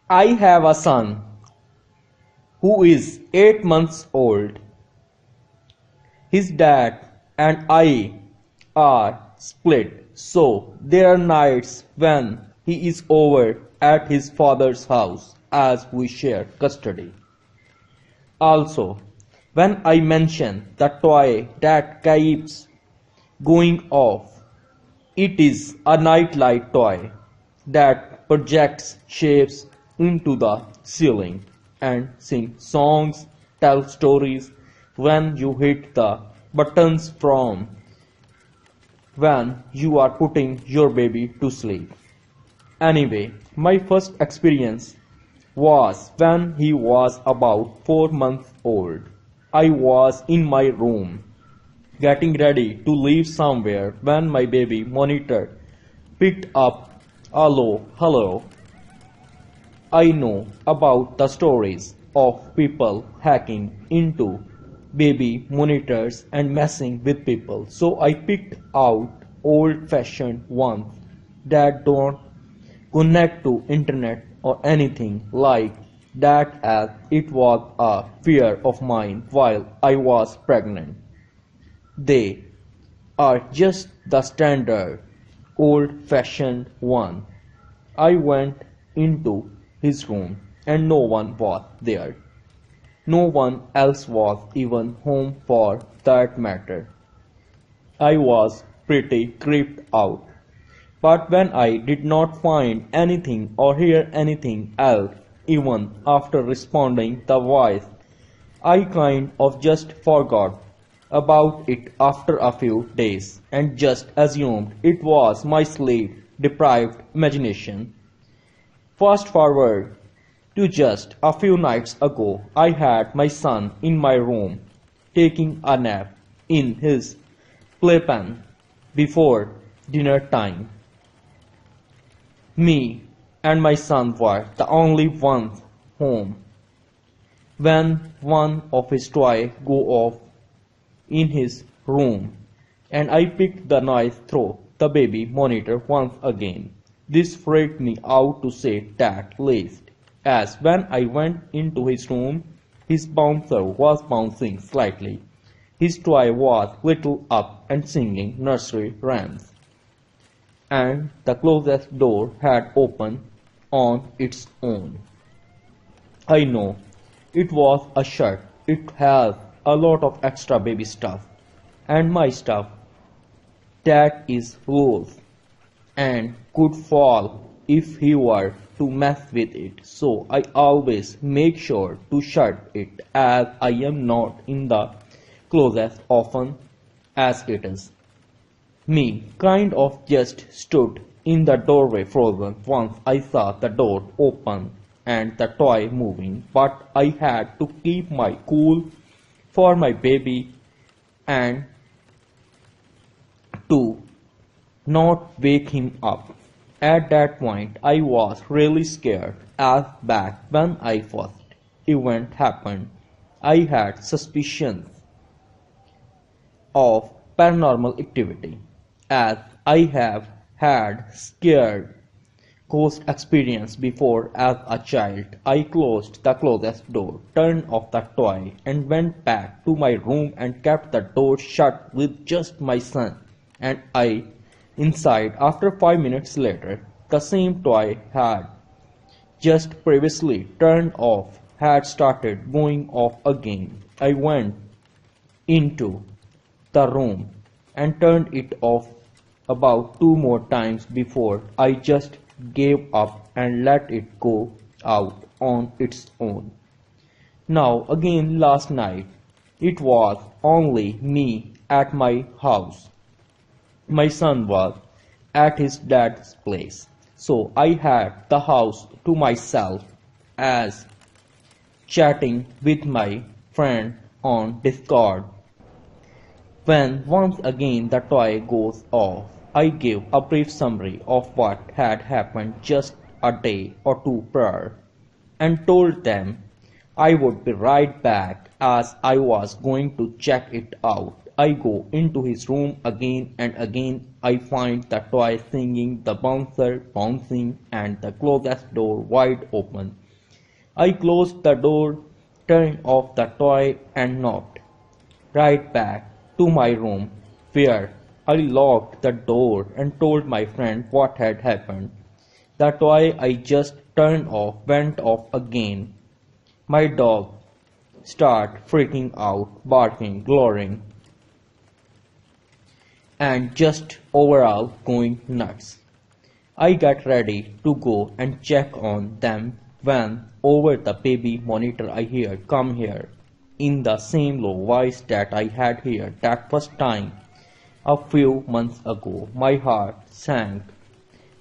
I have a son who is 8 months old. His dad and I are split, so there are nights when he is over at his father's house as we share custody. Also, when I mention the toy that keeps going off, it is a nightlight toy that projects shapes into the ceiling and sings songs, tells stories when you hit the buttons from when you are putting your baby to sleep. Anyway, my first experience was when he was about 4 months old. I was in my room getting ready to leave somewhere when my baby monitor picked up hello. I know about the stories of people hacking into baby monitors and messing with people, so I picked out old-fashioned ones that don't connect to internet or anything like that, as it was a fear of mine while I was pregnant. They are just the standard old-fashioned one. I went into his room and no one was there. No one else was even home for that matter. I was pretty creeped out. But when I did not find anything or hear anything else, even after responding the voice, I kind of just forgot about it after a few days and just assumed it was my sleep-deprived imagination. Fast forward to just a few nights ago, I had my son in my room taking a nap in his playpen before dinner time. Me and my son were the only ones home when one of his toys go off in his room, and I picked the noise through the baby monitor once again. This freaked me out to say that least, as when I went into his room, his bouncer was bouncing slightly. His toy was lit up and singing nursery rhymes, and the closest door had opened on its own. I know it was a shirt. It has a lot of extra baby stuff, and my stuff that is loose and could fall if he were to mess with it, so I always make sure to shut it, as I am not in the closet often as it is. Me kind of just stood in the doorway frozen once I saw the door open and the toy moving, but I had to keep my cool for my baby and to not wake him up. At that point, I was really scared, as back when I first event happened, I had suspicions of paranormal activity, as I have had scared ghost experience before as a child. I closed the closest door, turned off the toy, and went back to my room and kept the door shut with just my son and I inside. After 5 minutes later, the same toy had just previously turned off had started going off again. I went into the room and turned it off about 2 more times before I just gave up and let it go out on its own. Now again last night, it was only me at my house. My son was at his dad's place, so I had the house to myself as chatting with my friend on Discord. When once again the toy goes off, I give a brief summary of what had happened just a day or two prior, and told them I would be right back as I was going to check it out. I go into his room again and again. I find the toy singing, the bouncer bouncing, and the closest door wide open. I closed the door, turned off the toy, and knocked. Right back to my room, where I locked the door and told my friend what had happened. The toy I just turned off went off again. My dog started freaking out, barking, glowing, and just overall going nuts. I got ready to go and check on them when over the baby monitor I heard come here in the same low voice that I had heard that first time a few months ago. My heart sank.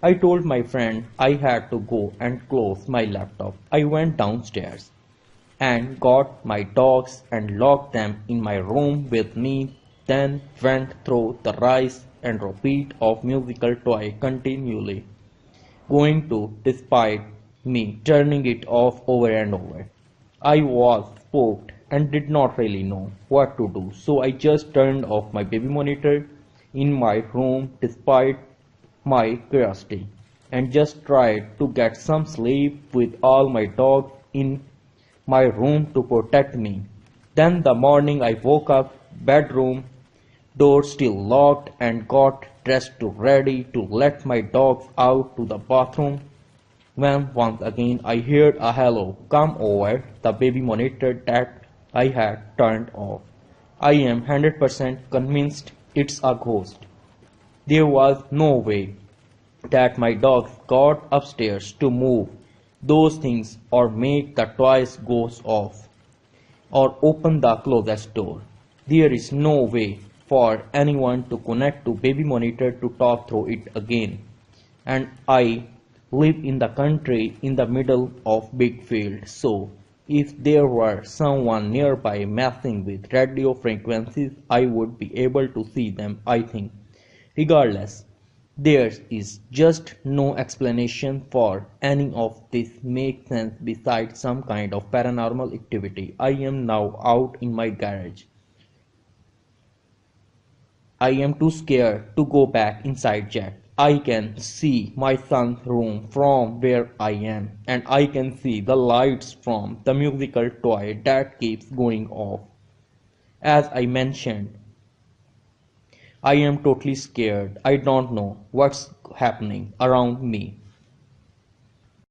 I told my friend I had to go and close my laptop. I went downstairs and got my dogs and locked them in my room with me, then went through the rise and repeat of musical toy continually, going to despite me turning it off over and over. I was spooked and did not really know what to do, so I just turned off my baby monitor in my room despite my curiosity and just tried to get some sleep with all my dogs in my room to protect me. Then the morning I woke up, bedroom door still locked, and got dressed to ready to let my dogs out to the bathroom when once again I heard a hello come over the baby monitor that I had turned off. I am 100% convinced it's a ghost. There was no way that my dogs got upstairs to move those things or make the toys go off or open the closest door. There is no way for anyone to connect to baby monitor to talk through it again. And I live in the country in the middle of big field, so if there were someone nearby messing with radio frequencies, I would be able to see them, I think. Regardless, there is just no explanation for any of this makes sense besides some kind of paranormal activity. I am now out in my garage. I am too scared to go back inside yet. I can see my son's room from where I am, and I can see the lights from the musical toy that keeps going off. As I mentioned, I am totally scared. I don't know what's happening around me.